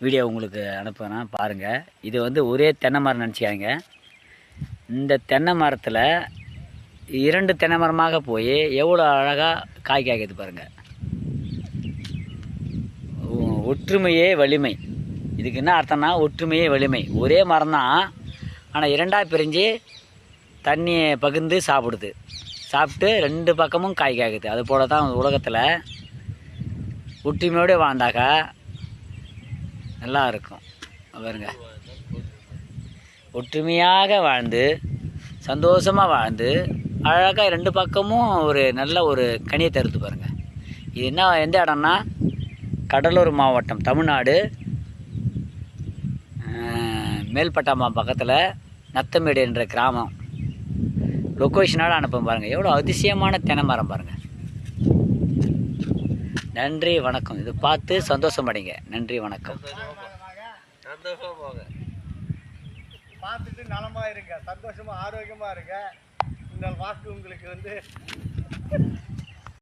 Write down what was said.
Video உங்களுக்கு அனுப்புகிறேன் பாருங்கள். இது வந்து ஒரே தென்னை மரம் நினச்சிக்காங்க. இந்த தென்னை மரத்தில் 2 தென்னை மரமாக போய் எவ்வளோ அழகாக காய் காய்க்குது பாருங்கள். ஒற்றுமையே வலிமை. இதுக்கு என்ன அர்த்தம்னா ஒற்றுமையே வலிமை. ஒரே மரம் தான், ஆனால் 2ஆக பிரிஞ்சு தண்ணியை பகிர்ந்து சாப்பிடுது. சாப்பிட்டு 2 பக்கமும் காய் காய்க்குது. அது போல தான் உலகத்தில் ஒற்றுமையோடு வாழ்ந்தாக்கா நல்லா இருக்கும். பாருங்க, ஒற்றுமையாக வாழ்ந்து சந்தோஷமாக வாழ்ந்து அழகாக 2 பக்கமும் ஒரு நல்ல ஒரு கனியை தருது பாருங்கள். இது என்ன எந்த இடம்னா கடலூர் மாவட்டம், தமிழ்நாடு, மேல்பட்டாமா பக்கத்தில் நத்தமேடு என்ற கிராமம். லொக்கேஷனோடு அனுப்ப பாருங்கள். எவ்வளோ அதிசயமான தென்னை மரம் பாருங்கள். நன்றி வணக்கம். இது பார்த்து சந்தோஷம் அடைங்க. நன்றி வணக்கம். பார்த்துட்டு நலமாக இருங்க, சந்தோஷமாக ஆரோக்கியமாக இருங்க. இந்த வாக்கு உங்களுக்கு